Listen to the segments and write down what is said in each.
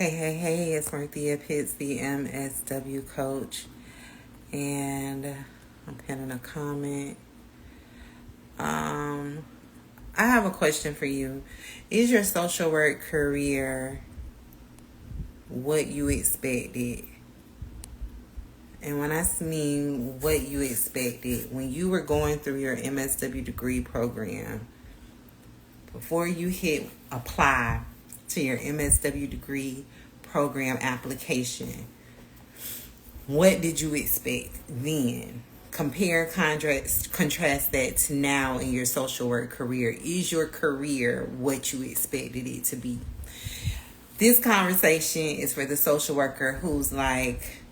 Hey, it's Marthea Pitts, the MSW coach, and I'm pinning a comment. I have a question for you. Is your social work career what you expected? And when I mean what you expected, when you were going through your MSW degree program, before you hit apply to your MSW degree program application, what did you expect then? Compare, contrast that to now in your social work career. Is your career what you expected it to be? This conversation is for the social worker who's like,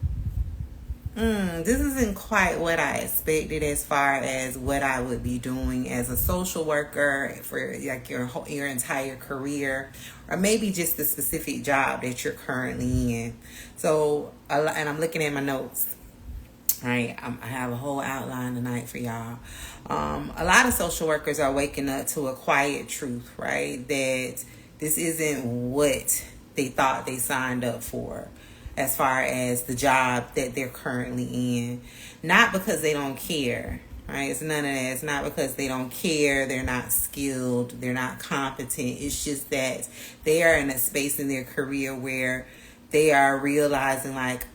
this isn't quite what I expected as far as what I would be doing as a social worker for like your entire career, or maybe just the specific job that you're currently in. So, and I'm looking at my notes. Right, I have a whole outline tonight for y'all. A lot of social workers are waking up to a quiet truth, right? That this isn't what they thought they signed up for as far as the job that they're currently in. Not because they don't care, right? It's none of that. It's not because they don't care, they're not skilled, they're not competent. It's just that they are in a space in their career where they are realizing like,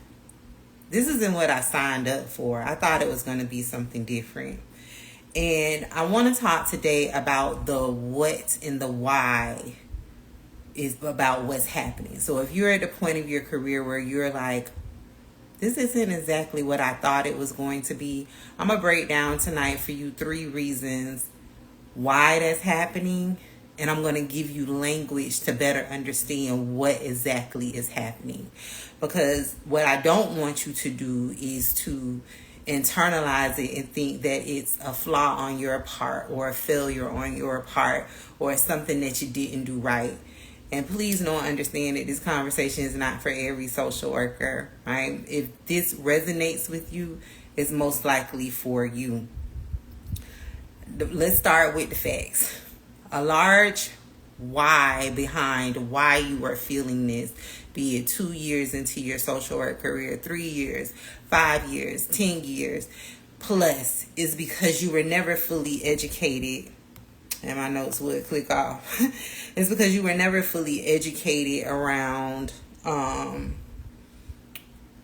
this isn't what I signed up for. I thought it was going to be something different. And I want to talk today about the what and the why is about what's happening. So if you're at the point of your career where you're like, this isn't exactly what I thought it was going to be, I'm going to break down tonight for you 3 reasons why that's happening. And I'm going to give you language to better understand what exactly is happening. Because what I don't want you to do is to internalize it and think that it's a flaw on your part or a failure on your part or something that you didn't do right. And please know and understand that this conversation is not for every social worker, right? If this resonates with you, it's most likely for you. Let's start with the facts. A large why behind why you are feeling this, be it 2 years into your social work career, 3 years, 5 years, 10 years plus, is because you were never fully educated. And my notes would click off. It's because you were never fully educated around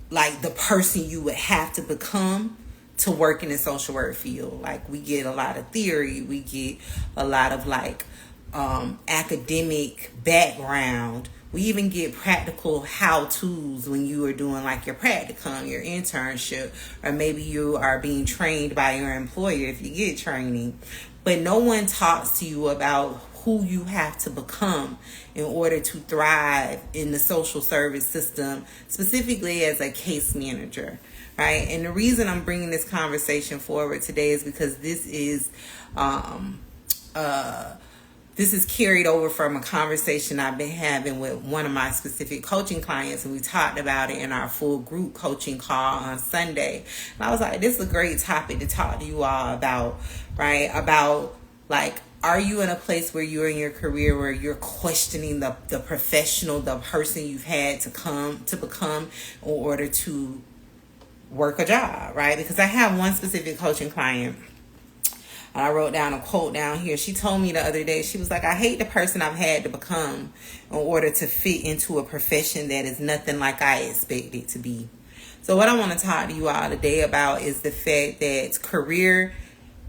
like the person you would have to become to work in the social work field. Like, we get a lot of theory, we get a lot of like academic background. We even get practical how-tos when you are doing like your practicum, your internship, or maybe you are being trained by your employer if you get training. But no one talks to you about who you have to become in order to thrive in the social service system, specifically as a case manager, right? And the reason I'm bringing this conversation forward today is because this is carried over from a conversation I've been having with one of my specific coaching clients, and we talked about it in our full group coaching call on Sunday. And I was like, this is a great topic to talk to you all about, right? About like, are you in a place where you're in your career where you're questioning the professional, the person you've had to become in order to work a job, right? Because I have one specific coaching client. I wrote down a quote down here. She told me the other day, she was like, I hate the person I've had to become in order to fit into a profession that is nothing like I expect it to be. So what I want to talk to you all today about is the fact that career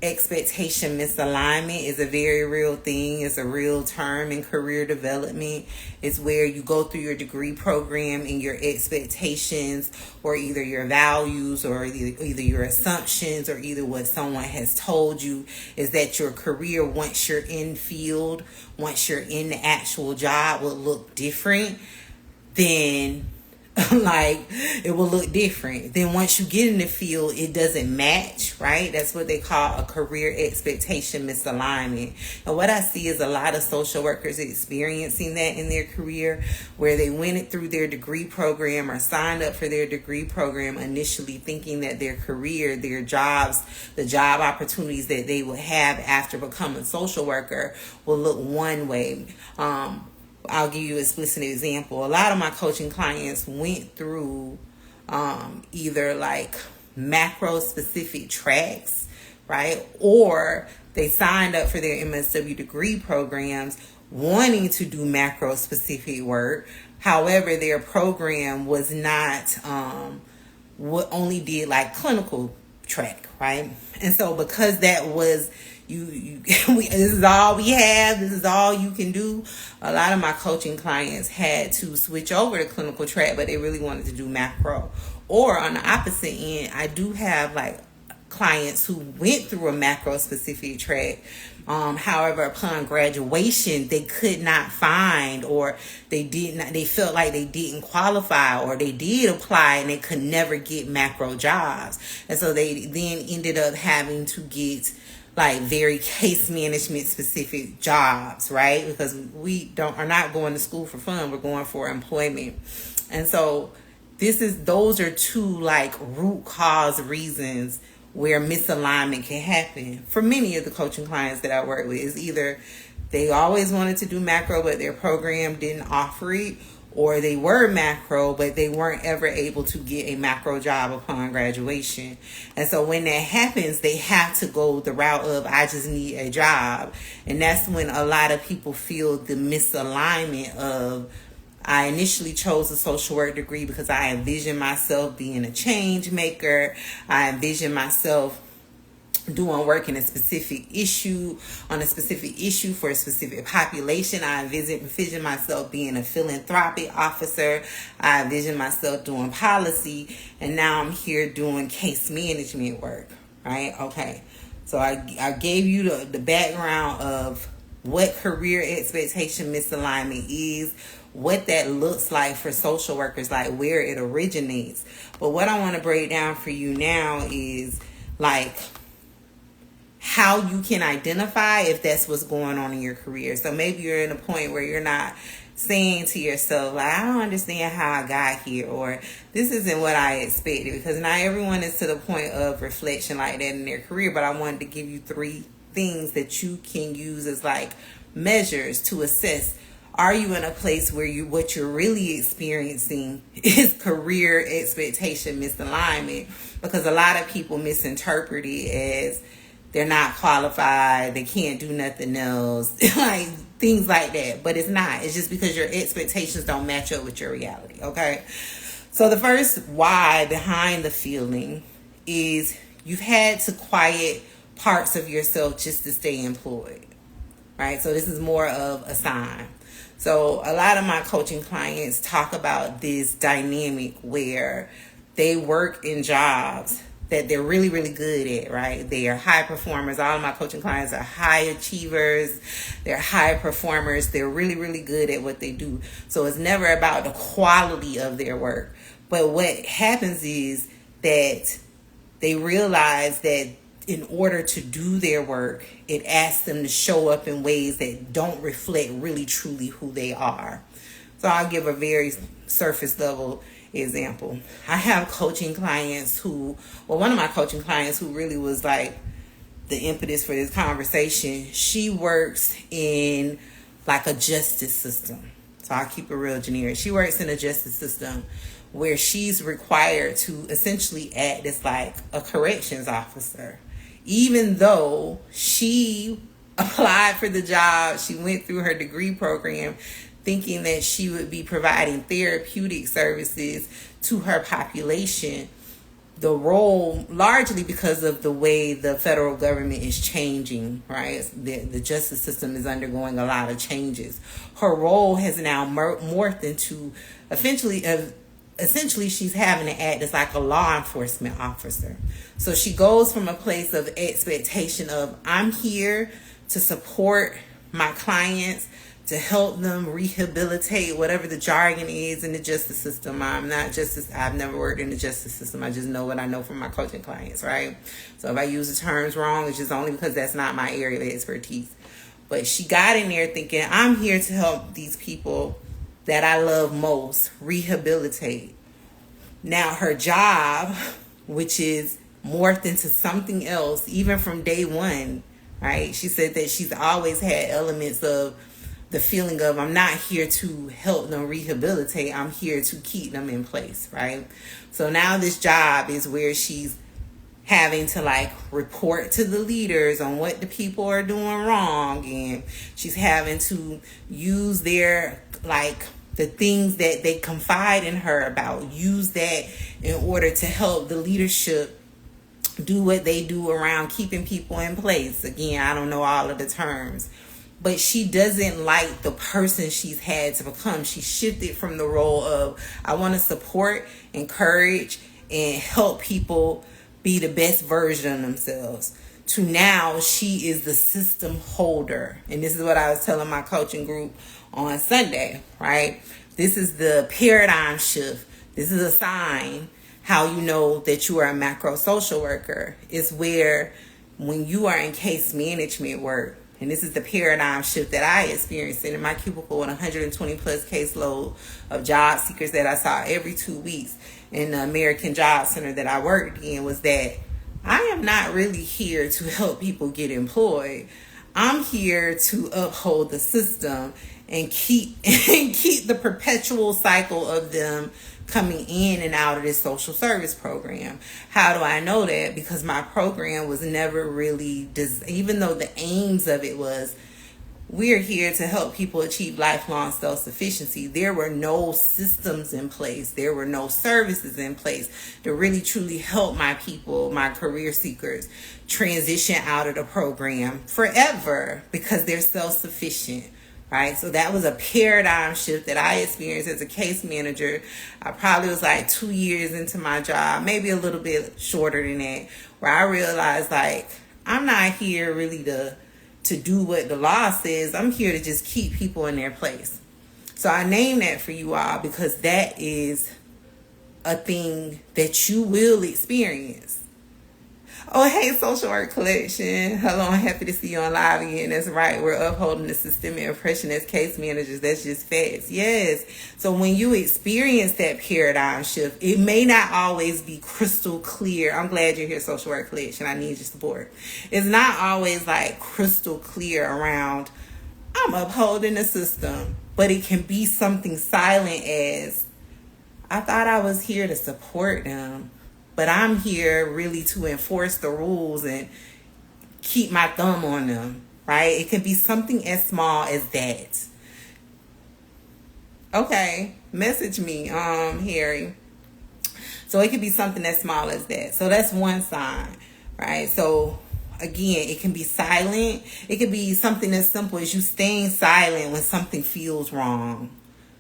expectation misalignment is a very real thing. It's a real term in career development. It's where you go through your degree program and your expectations, or either your values, or either your assumptions, or either what someone has told you, is that your career, once you're in field, once you're in the actual job, will look different than like it will look different. Then once you get in the field, it doesn't match, right? That's what they call a career expectation misalignment. And what I see is a lot of social workers experiencing that in their career, where they went through their degree program or signed up for their degree program initially thinking that their career, their jobs, the job opportunities that they will have after becoming a social worker will look one way. I'll give you an explicit example. A lot of my coaching clients went through either like macro specific tracks, right? Or they signed up for their MSW degree programs wanting to do macro specific work. However, their program was not what only did like clinical track, right? And so because that was this is all we have, this is all you can do, a lot of my coaching clients had to switch over to clinical track, but they really wanted to do macro. Or on the opposite end, I do have like clients who went through a macro specific track. However, upon graduation, they could not find, or they felt like they didn't qualify, or they did apply and they could never get macro jobs. And so they then ended up having to get like very case management specific jobs, right? Because we are not going to school for fun, we're going for employment. And so those are two like root cause reasons where misalignment can happen for many of the coaching clients that I work with. Is either they always wanted to do macro but their program didn't offer it, or they were macro but they weren't ever able to get a macro job upon graduation. And so when that happens, they have to go the route of I just need a job. And that's when a lot of people feel the misalignment of, I initially chose a social work degree because I envisioned myself being a change maker. I envisioned myself doing work in a specific issue, on a specific issue for a specific population. I envisioned myself being a philanthropic officer. I envisioned myself doing policy. And now I'm here doing case management work, right? Okay. So I gave you the background of what career expectation misalignment is, what that looks like for social workers, like where it originates. But what I want to break down for you now is like how you can identify if that's what's going on in your career. So maybe you're in a point where you're not saying to yourself, like, I don't understand how I got here, or this isn't what I expected, because not everyone is to the point of reflection like that in their career. But I wanted to give you 3 things that you can use as like measures to assess, are you in a place where what you're really experiencing is career expectation misalignment? Because a lot of people misinterpret it as they're not qualified, they can't do nothing else, like things like that. But it's not. It's just because your expectations don't match up with your reality, okay? So the first why behind the feeling is you've had to quiet parts of yourself just to stay employed, right? So this is more of a sign. So a lot of my coaching clients talk about this dynamic where they work in jobs that they're really, really good at, right? They are high performers. All of my coaching clients are high achievers. They're high performers. They're really, really good at what they do. So it's never about the quality of their work. But what happens is that they realize that in order to do their work, it asks them to show up in ways that don't reflect really truly who they are. So I'll give a very surface level example. I have coaching clients one of my coaching clients who really was like the impetus for this conversation. She works in like a justice system. So I'll keep it real generic. She works in a justice system where she's required to essentially act as like a corrections officer. Even though she applied for the job, she went through her degree program thinking that she would be providing therapeutic services to her population. The role, largely because of the way the federal government is changing, right? The justice system is undergoing a lot of changes. Her role has now morphed into essentially she's having to act as like a law enforcement officer. So she goes from a place of expectation of, I'm here to support my clients, to help them rehabilitate, whatever the jargon is in the justice system. I've never worked in the justice system. I just know what I know from my coaching clients, right? So if I use the terms wrong, it's just only because that's not my area of expertise. But she got in there thinking, I'm here to help these people that I love most rehabilitate. Now her job, which is morphed into something else, even from day one, right? She said that she's always had elements of the feeling of I'm not here to help them rehabilitate. I'm here to keep them in place, right? So now this job is where she's having to like report to the leaders on what the people are doing wrong, and she's having to use their like the things that they confide in her about, use that in order to help the leadership do what they do around keeping people in place. Again, I don't know all of the terms, but she doesn't like the person she's had to become. She shifted from the role of I want to support, encourage, and help people be the best version of themselves, to now she is the system holder. And this is what I was telling my coaching group on Sunday, right? This is the paradigm shift. This is a sign how you know that you are a macro social worker. It's where when you are in case management work, and this is the paradigm shift that I experienced in my cubicle with 120 plus caseload of job seekers that I saw every 2 weeks in the American Job Center that I worked in, was that I am not really here to help people get employed. I'm here to uphold the system and keep the perpetual cycle of them coming in and out of this social service program. How do I know that? Because my program was never really, even though the aims of it was, we're here to help people achieve lifelong self-sufficiency, there were no systems in place. There were no services in place to really truly help my people, my career seekers, transition out of the program forever because they're self-sufficient. Right? So that was a paradigm shift that I experienced as a case manager. I probably was like 2 years into my job, maybe a little bit shorter than that, where I realized like, I'm not here really to do what the law says. I'm here to just keep people in their place. So I named that for you all because that is a thing that you will experience. Oh, hey, Social Work Collection. Hello, I'm happy to see you on live again. That's right. We're upholding the systemic oppression as case managers. That's just facts. Yes. So when you experience that paradigm shift, it may not always be crystal clear. I'm glad you're here, Social Work Collection. I need your support. It's not always like crystal clear around, I'm upholding the system. But it can be something silent as, I thought I was here to support them, but I'm here really to enforce the rules and keep my thumb on them, right? It can be something as small as that. Okay, message me, Harry. So it could be something as small as that. So that's one sign, right? So again, it can be silent. It could be something as simple as you staying silent when something feels wrong.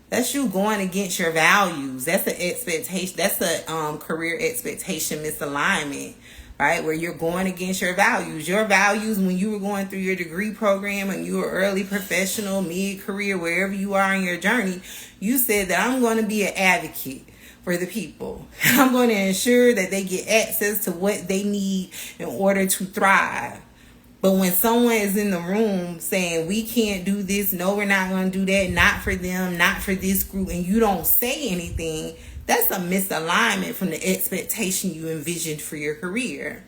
That's you going against your values. That's an expectation. That's a career expectation misalignment, right? Where you're going against your values. Your values when you were going through your degree program and you were early professional, mid-career, wherever you are in your journey, you said that I'm going to be an advocate for the people. I'm going to ensure that they get access to what they need in order to thrive. But when someone is in the room saying, we can't do this, no, we're not going to do that, not for them, not for this group, and you don't say anything, that's a misalignment from the expectation you envisioned for your career.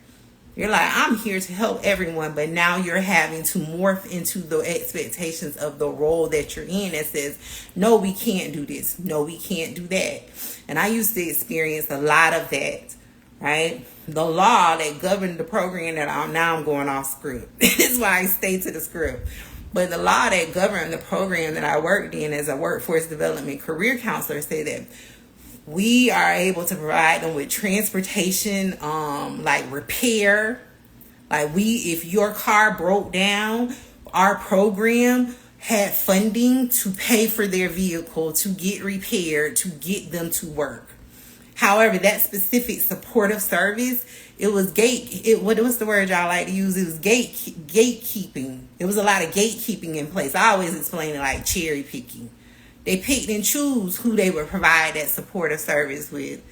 You're like, I'm here to help everyone, but now you're having to morph into the expectations of the role that you're in that says, no, we can't do this, no, we can't do that. And I used to experience a lot of that, right? The law that governed the program that I'm going off script. This is why I stay to the script. But the law that governed the program that I worked in as a workforce development career counselor said that we are able to provide them with transportation, like repair. Like if your car broke down, our program had funding to pay for their vehicle, to get repaired, to get them to work. However, that specific supportive service, it was what's the word y'all like to use? It was gatekeeping. There was a lot of gatekeeping in place. I always explain it like cherry picking. They picked and choose who they would provide that supportive service with.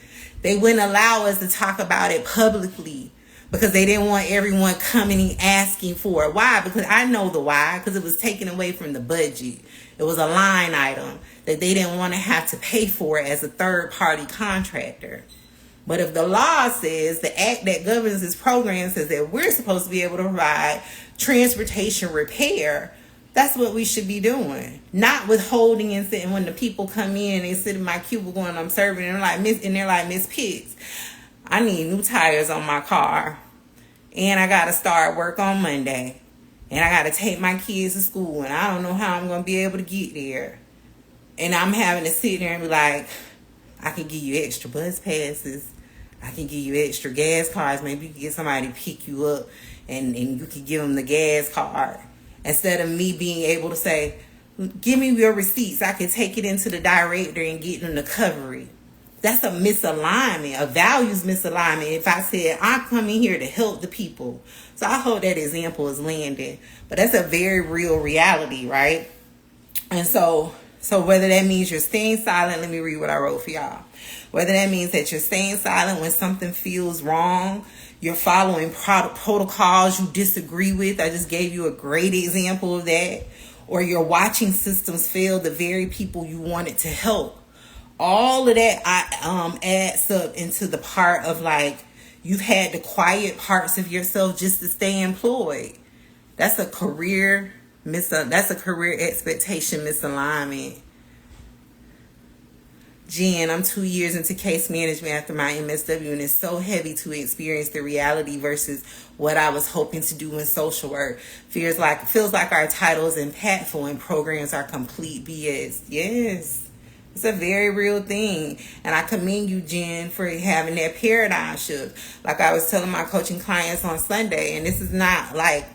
They wouldn't allow us to talk about it publicly because they didn't want everyone coming and asking for it. Why? Because I know the why. Because it was taken away from the budget. It was a line item that they didn't want to have to pay for as a third-party contractor. But if the law says, the act that governs this program says that we're supposed to be able to provide transportation repair, That's what we should be doing. Not withholding and sitting when the people come in and sit in my cubicle and I'm serving and they're like, Miss Pitts, I need new tires on my car. And I gotta start work on Monday. And I gotta take my kids to school and I don't know how I'm gonna be able to get there. And I'm having to sit there and be like, I can give you extra bus passes. I can give you extra gas cards. Maybe you can get somebody to pick you up and you can give them the gas card. Instead of me being able to say, give me your receipts. I can take it into the director and get them the recovery. That's a misalignment, a values misalignment. If I said, I'm coming here to help the people. So I hope that example is landing. But that's a very real reality, right? And so whether that means you're staying silent, let me read what I wrote for y'all. Whether that means that you're staying silent when something feels wrong, you're following protocols you disagree with. I just gave you a great example of that. Or you're watching systems fail the very people you wanted to help. All of that adds up into the part of like, you've had to quiet parts of yourself just to stay employed. That's a career expectation misalignment. Jen, I'm 2 years into case management after my MSW, and it's so heavy to experience the reality versus what I was hoping to do in social work. Feels like our title is impactful and programs are complete BS. Yes, it's a very real thing. And I commend you, Jen, for having that paradigm shift. Like I was telling my coaching clients on Sunday, and this is not like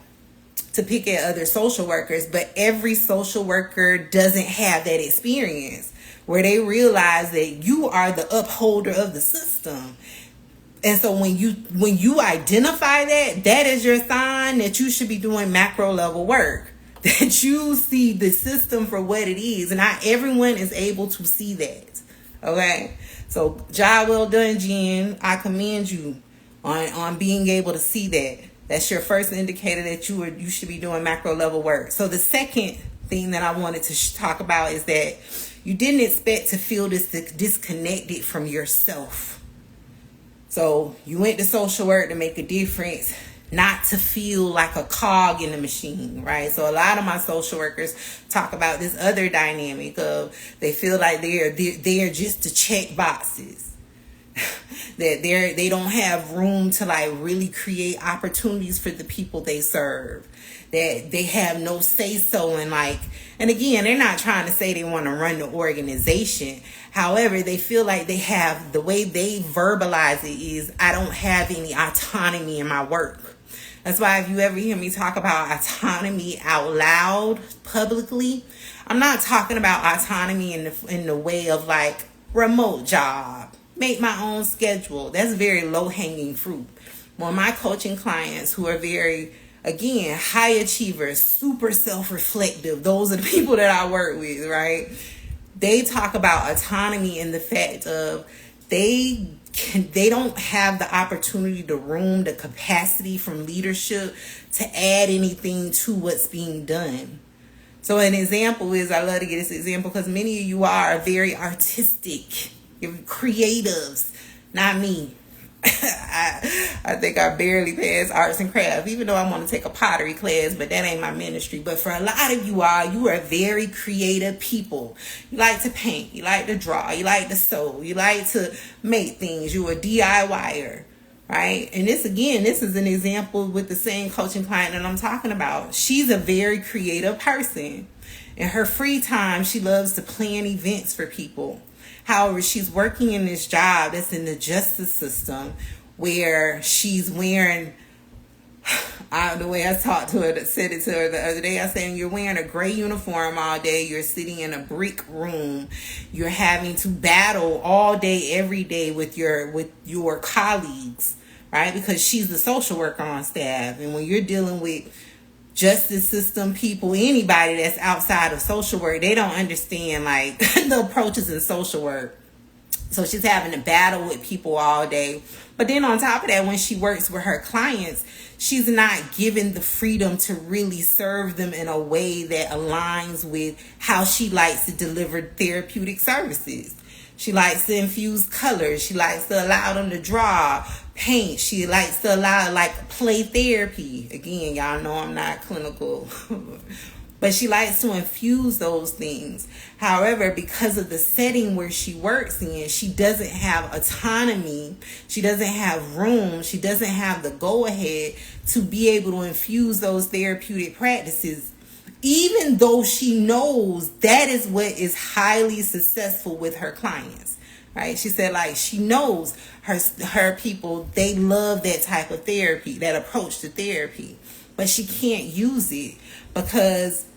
to pick at other social workers, but every social worker doesn't have that experience where they realize that you are the upholder of the system. And so when you identify that is your sign that you should be doing macro level work, that you see the system for what it is. And not everyone is able to see that. Okay. So job well done, Jen. I commend you on being able to see that. That's your first indicator that you should be doing macro level work. So the second thing that I wanted to talk about is that you didn't expect to feel this disconnected from yourself. So you went to social work to make a difference, not to feel like a cog in the machine, right? So a lot of my social workers talk about this other dynamic of they feel like they're just to check boxes. That they don't have room to like really create opportunities for the people they serve. That they have no say so in like, and again, they're not trying to say they want to run the organization. However, they feel like they have, the way they verbalize it is, I don't have any autonomy in my work. That's why if you ever hear me talk about autonomy out loud publicly, I'm not talking about autonomy in the way of like remote job, make my own schedule. That's very low hanging fruit. Well, my coaching clients who are very, again, high achievers, super self-reflective, those are the people that I work with, right? They talk about autonomy in the fact of they don't have the opportunity, the room, the capacity from leadership to add anything to what's being done. So an example is, I love to get this example because many of you are very artistic. You're creatives, not me. I think I barely pass arts and crafts, even though I want to take a pottery class, but that ain't my ministry. But for a lot of you are very creative people. You like to paint, you like to draw, you like to sew, you like to make things. You're a DIYer, right? And this is an example with the same coaching client that I'm talking about. She's a very creative person. In her free time, she loves to plan events for people. However, she's working in this job that's in the justice system where she's wearing, the way I talked to her, said it to her the other day, I said, you're wearing a gray uniform all day. You're sitting in a brick room. You're having to battle all day, every day with your colleagues, right? Because she's the social worker on staff. And when you're dealing with justice system people, anybody that's outside of social work, they don't understand like the approaches in social work. So she's having to battle with people all day. But then on top of that, when she works with her clients, she's not given the freedom to really serve them in a way that aligns with how she likes to deliver therapeutic services. She likes to infuse colors. She likes to allow them to draw, paint. She likes to allow like play therapy. Again, y'all know I'm not clinical. but she likes to infuse those things. However, because of the setting where she works in, she doesn't have autonomy. She doesn't have room. She doesn't have the go-ahead to be able to infuse those therapeutic practices, even though she knows that is what is highly successful with her clients. Right? She said, like, she knows her people, they love that type of therapy, that approach to therapy. But she can't use it because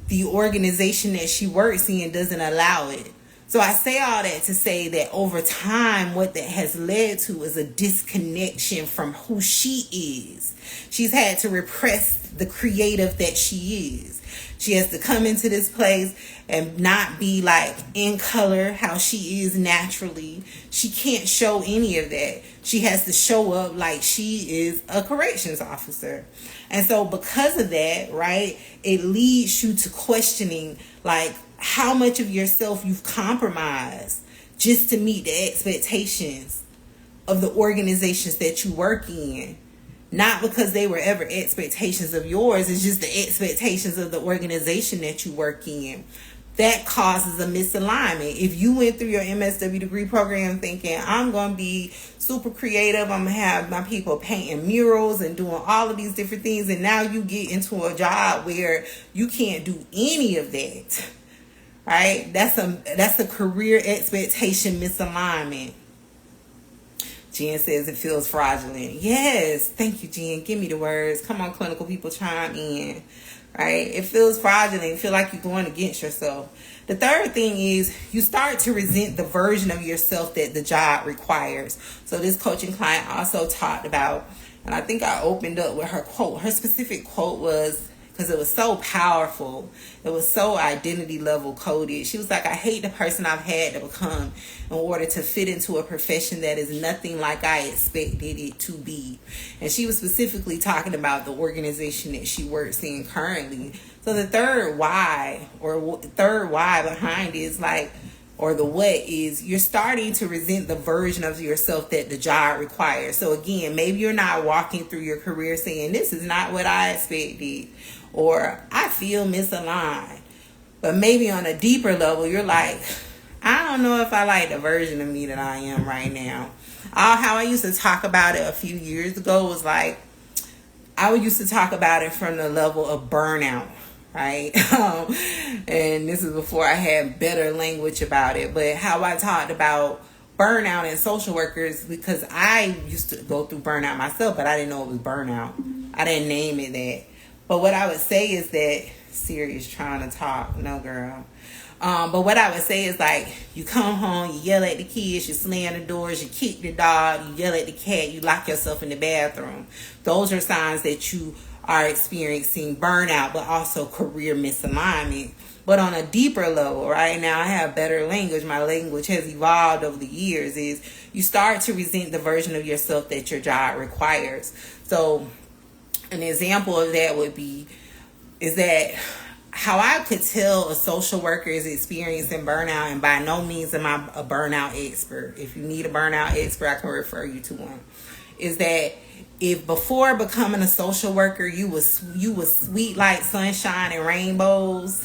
the organization that she works in doesn't allow it. So I say all that to say that over time, what that has led to is a disconnection from who she is. She's had to repress the creative that she is. She has to come into this place and not be like in color how she is naturally. She can't show any of that. She has to show up like she is a corrections officer. And so because of that, right, it leads you to questioning like how much of yourself you've compromised just to meet the expectations of the organizations that you work in. Not because they were ever expectations of yours. It's just the expectations of the organization that you work in. That causes a misalignment. If you went through your MSW degree program thinking, I'm going to be super creative, I'm going to have my people painting murals and doing all of these different things, and now you get into a job where you can't do any of that, right? That's a career expectation misalignment. Jen says it feels fraudulent. Yes. Thank you, Jen. Give me the words. Come on, clinical people, chime in. Right? It feels fraudulent. You feel like you're going against yourself. The third thing is you start to resent the version of yourself that the job requires. So this coaching client also talked about, and I think I opened up with her quote. Her specific quote was, because it was so powerful, it was so identity level coded. She was like, I hate the person I've had to become in order to fit into a profession that is nothing like I expected it to be. And she was specifically talking about the organization that she works in currently. So the third why behind it is like, or the what is, you're starting to resent the version of yourself that the job requires. So again, maybe you're not walking through your career saying, this is not what I expected, or I feel misaligned. But maybe on a deeper level, you're like, I don't know if I like the version of me that I am right now. How I used to talk about it a few years ago was like, I used to talk about it from the level of burnout, right? And this is before I had better language about it. But how I talked about burnout and social workers, because I used to go through burnout myself, but I didn't know it was burnout. I didn't name it that. But what I would say is that, Siri is trying to talk. No, girl. But what I would say is like, you come home, you yell at the kids, you slam the doors, you kick the dog, you yell at the cat, you lock yourself in the bathroom. Those are signs that you are experiencing burnout, but also career misalignment. But on a deeper level, right now I have better language. My language has evolved over the years. Is you start to resent the version of yourself that your job requires. So an example of that is that how I could tell a social worker is experiencing burnout, and by no means am I a burnout expert. If you need a burnout expert, I can refer you to one. Is that if before becoming a social worker, you was sweet like sunshine and rainbows,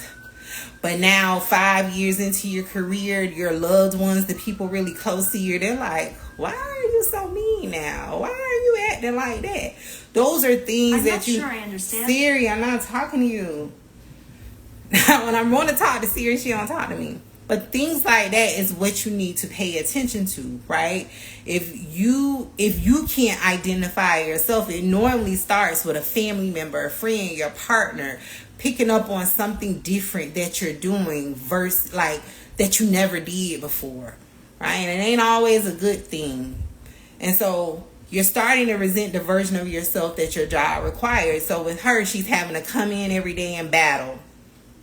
but now 5 years into your career, your loved ones, the people really close to you, they're like, why are you so mean now? Why are you acting like that? Those are things I'm that not sure I understand. Siri, I'm not talking to you. When I want to talk to Siri, she don't talk to me. But things like that is what you need to pay attention to, right? If you can't identify yourself, it normally starts with a family member, a friend, your partner, picking up on something different that you're doing versus like that you never did before, right? And it ain't always a good thing. And so you're starting to resent the version of yourself that your job requires. So with her, she's having to come in every day and battle.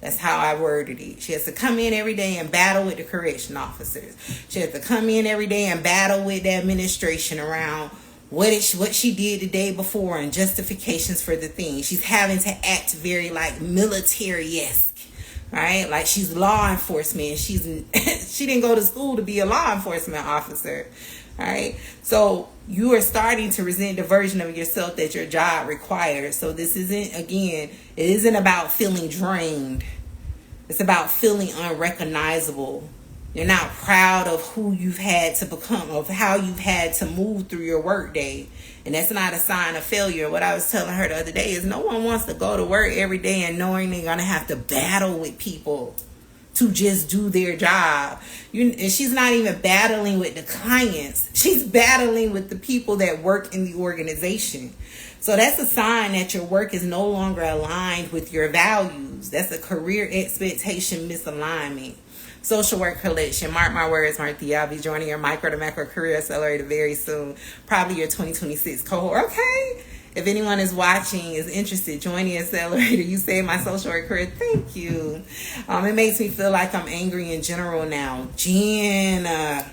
That's how I worded it. She has to come in every day and battle with the correction officers. She has to come in every day and battle with the administration around what she did the day before and justifications for the thing. She's having to act very like military-esque right? Like she's law enforcement. She didn't go to school to be a law enforcement officer, right? So you are starting to resent the version of yourself that your job requires. So this isn't, again, it isn't about feeling drained. It's about feeling unrecognizable. You're not proud of who you've had to become, of how you've had to move through your work day. And that's not a sign of failure. What I was telling her the other day is no one wants to go to work every day and knowing they're going to have to battle with people to just do their job. And she's not even battling with the clients. She's battling with the people that work in the organization. So that's a sign that your work is no longer aligned with your values. That's a career expectation misalignment. Social Work Collection. Mark my words, Marthea. I'll be joining your Micro to Macro Career Accelerator very soon. Probably your 2026 cohort. Okay. If anyone is watching, is interested, join the accelerator. You saved my social work career. Thank you. It makes me feel like I'm angry in general now. Jen, I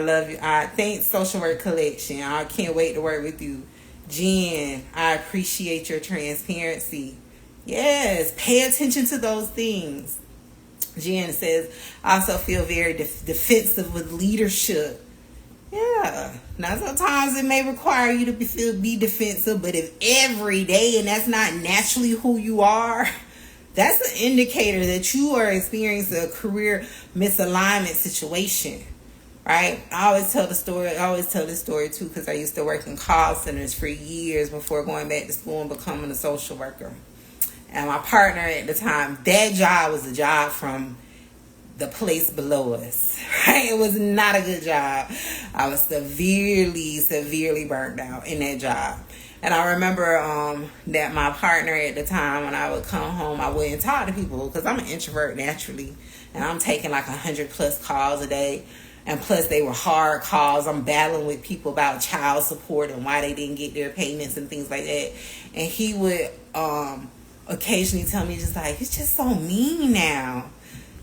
love you. Thanks, Social Work Collection. I can't wait to work with you. Jen, I appreciate your transparency. Yes, pay attention to those things. Jen says, I also feel very defensive with leadership. Yeah. Now, sometimes it may require you to be defensive, but if every day and that's not naturally who you are, that's an indicator that you are experiencing a career misalignment situation, right? I always tell this story too, because I used to work in call centers for years before going back to school and becoming a social worker. And my partner at the time, that job was a job from the place below us, right? It was not a good job. I was severely burned out in that job. And I remember that my partner at the time, when I would come home, I wouldn't talk to people because I'm an introvert naturally. And I'm taking like 100+ calls a day. And plus they were hard calls. I'm battling with people about child support and why they didn't get their payments and things like that. And he would occasionally tell me just like, it's just so mean now.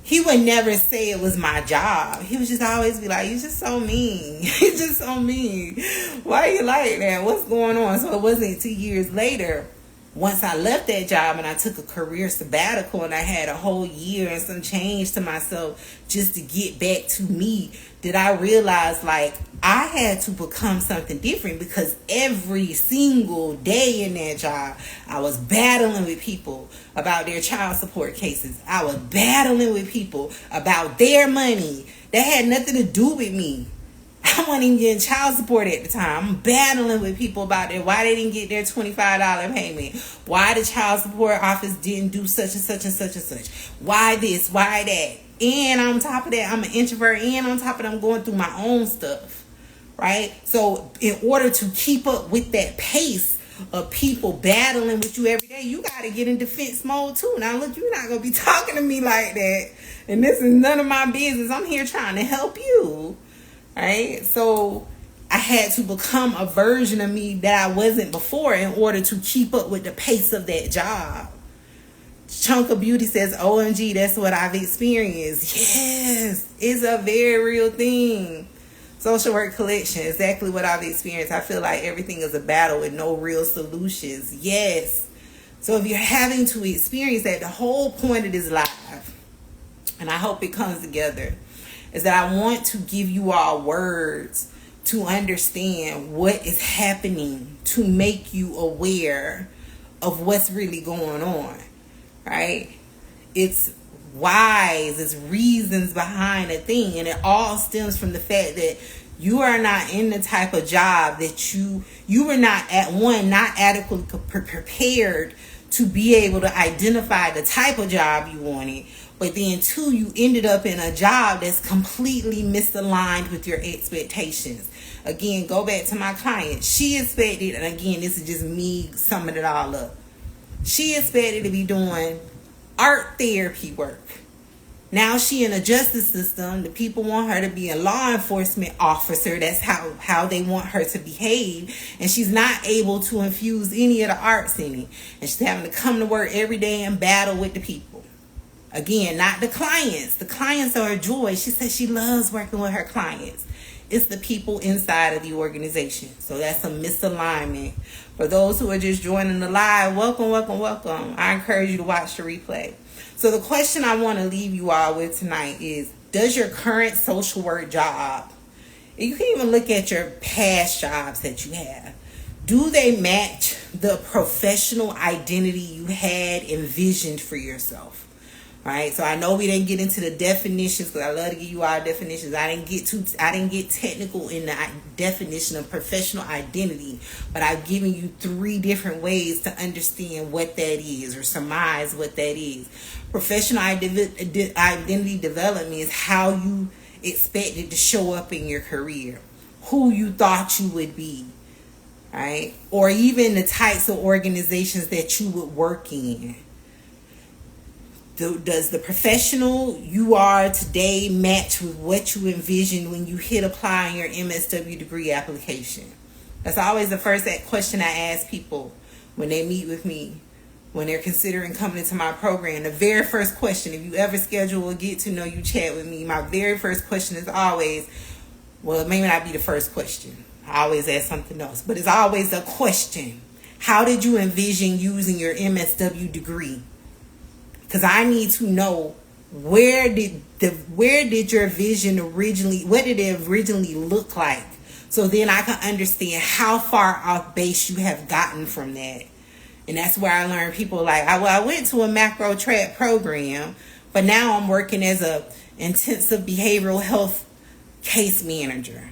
He would never say it was my job. He would just always be like, you're just so mean. You're just so mean. Why are you like that? What's going on? So it wasn't 2 years later, once I left that job and I took a career sabbatical and I had a whole year and some change to myself just to get back to me, did I realize like I had to become something different, because every single day in that job, I was battling with people about their child support cases. I was battling with people about their money that had nothing to do with me. I wasn't even getting child support at the time. I'm battling with people about that. Why they didn't get their $25 payment. Why the child support office didn't do such and such and such and such. Why this, why that. And on top of that, I'm an introvert. And on top of that, I'm going through my own stuff. Right? So in order to keep up with that pace of people battling with you every day, you got to get in defense mode too. Now look, you're not going to be talking to me like that. And this is none of my business. I'm here trying to help you. Right? So I had to become a version of me that I wasn't before in order to keep up with the pace of that job. Chunk of Beauty says, OMG, that's what I've experienced. Yes, it's a very real thing. Social Work Collection, exactly what I've experienced. I feel like everything is a battle with no real solutions. Yes. So if you're having to experience that, the whole point of this live, and I hope it comes together, is that I want to give you all words to understand what is happening, to make you aware of what's really going on, right? It's whys, it's reasons behind a thing, and it all stems from the fact that you are not in the type of job that you were not adequately prepared to be able to identify the type of job you wanted. But then, two, you ended up in a job that's completely misaligned with your expectations. Again, go back to my client. She expected, and again, this is just me summing it all up. She expected to be doing art therapy work. Now she in a justice system. The people want her to be a law enforcement officer. That's how they want her to behave. And she's not able to infuse any of the arts in it. And she's having to come to work every day and battle with the people. Again, not the clients. The clients are a joy. She says she loves working with her clients. It's the people inside of the organization. So that's a misalignment. For those who are just joining the live, welcome. I encourage you to watch the replay. So the question I want to leave you all with tonight is, does your current social work job, you can even look at your past jobs that you have, do they match the professional identity you had envisioned for yourself? Right? So I know we didn't get into the definitions, because I love to give you our definitions. I didn't get technical in the definition of professional identity, but I've given you 3 different ways to understand what that is, or surmise what that is. Professional identity development is how you expect it to show up in your career, who you thought you would be, right? Or even the types of organizations that you would work in. Does the professional you are today match with what you envisioned when you hit apply on your MSW degree application? That's always the first question I ask people when they meet with me, when they're considering coming into my program. The very first question, if you ever schedule a get to know you chat with me, my very first question is always, well, it may not be the first question. I always ask something else, but it's always a question. How did you envision using your MSW degree? Because I need to know, where did your vision originally, what did it originally look like? So then I can understand how far off base you have gotten from that. And that's where I learned people like, I went to a macro track program, but now I'm working as a intensive behavioral health case manager.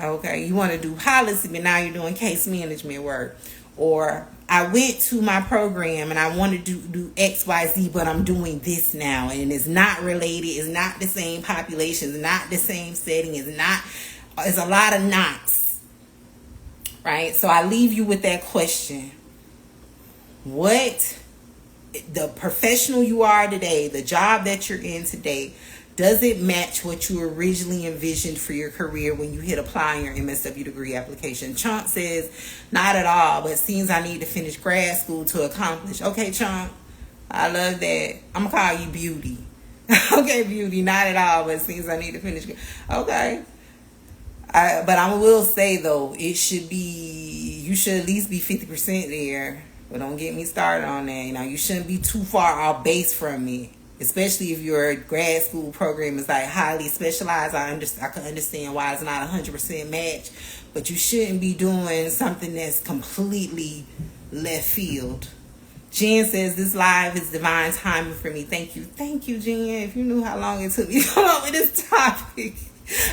Okay, you want to do policy, but now you're doing case management work. Or I went to my program and I wanted to do XYZ, but I'm doing this now, and it's not related, it's not the same population, it's not the same setting, it's a lot of knots, right? So I leave you with that question. What the professional you are today, the job that you're in today, does it match what you originally envisioned for your career when you hit apply on your MSW degree application? Chunk says, not at all, but it seems I need to finish grad school to accomplish. Okay, Chunk, I love that. I'm going to call you Beauty. Okay, Beauty, not at all, but it seems I need to finish. Okay. But I will say, though, you should at least be 50% there. But don't get me started on that. You shouldn't be too far off base from it. Especially if your grad school program is like highly specialized. I can understand why it's not 100% match, but you shouldn't be doing something that's completely left field. Jen says, this live is divine timing for me. Thank you, Jen. If you knew how long it took me to come up with this topic,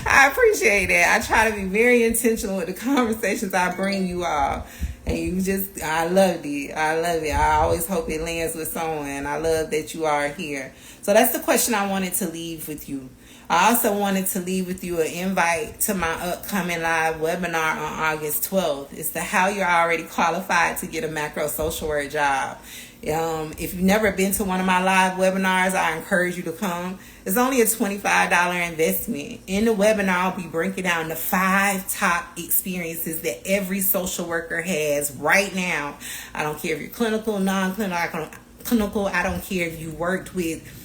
I appreciate that. I try to be very intentional with the conversations I bring you all. And I loved it. I always hope it lands with someone. I love that you are here. So that's the question I wanted to leave with you. I also wanted to leave with you an invite to my upcoming live webinar on August 12th. It's the How You're Already Qualified to Get a Macro Social Work Job. If you've never been to one of my live webinars, I encourage you to come. It's only a $25 investment. In the webinar, I'll be breaking down the 5 top experiences that every social worker has right now. I don't care if you're clinical, non-clinical, I don't care if you worked with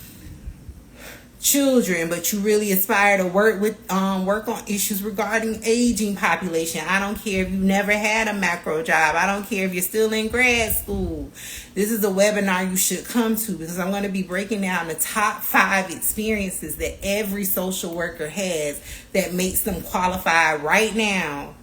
children, but you really aspire to work on issues regarding aging population. I don't care if you've never had a macro job. I don't care if you're still in grad school. This is a webinar you should come to, because I'm going to be breaking down the top 5 experiences that every social worker has that makes them qualified right now,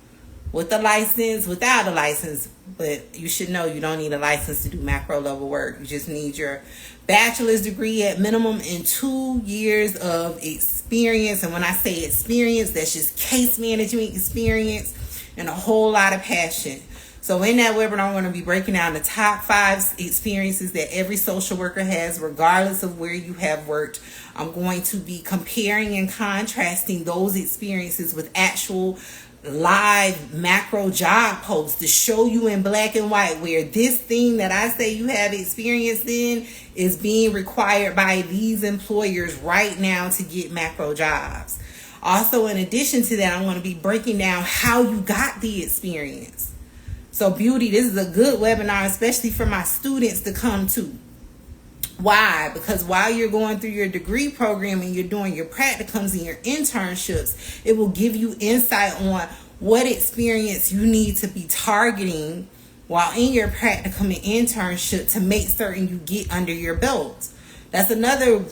with a license, without a license. But you should know you don't need a license to do macro level work. You just need your bachelor's degree at minimum and 2 years of experience. And when I say experience, that's just case management experience and a whole lot of passion. So in that webinar, I'm going to be breaking down the top 5 experiences that every social worker has, regardless of where you have worked. I'm going to be comparing and contrasting those experiences with actual live macro job posts to show you in black and white where this thing that I say you have experience in is being required by these employers right now to get macro jobs. Also, in addition to that, I'm going to be breaking down how you got the experience. So, Beauty, this is a good webinar, especially for my students to come to. Why? Because while you're going through your degree program and you're doing your practicums and your internships, it will give you insight on what experience you need to be targeting while in your practicum and internship to make certain you get under your belt. That's another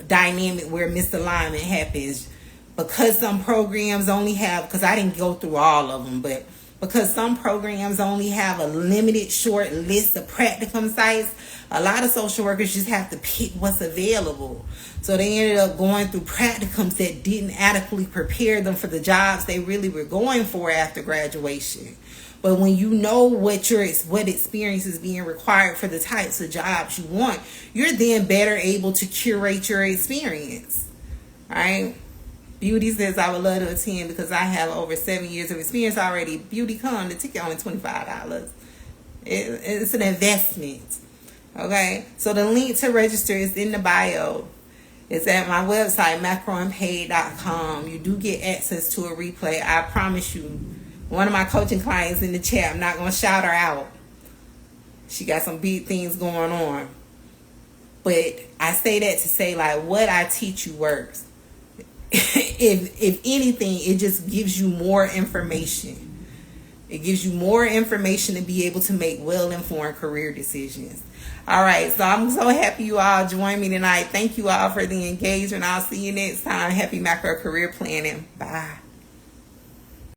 dynamic where misalignment happens, because some programs only have, because I didn't go through all of them, but because some programs only have a limited short list of practicum sites, a lot of social workers just have to pick what's available. So they ended up going through practicums that didn't adequately prepare them for the jobs they really were going for after graduation. But when you know what experience is being required for the types of jobs you want, you're then better able to curate your experience. All right? Beauty says, I would love to attend because I have over 7 years of experience already. Beauty, come. The ticket only $25. It's an investment. Okay? So the link to register is in the bio. It's at my website, macroandpaid.com. You do get access to a replay. I promise you. One of my coaching clients in the chat, I'm not going to shout her out. She got some big things going on. But I say that to say, like, what I teach you works. If anything, it just gives you more information. It gives you more information to be able to make well-informed career decisions. All right, so I'm so happy you all joined me tonight. Thank you all for the engagement. I'll see you next time. Happy macro career planning. Bye.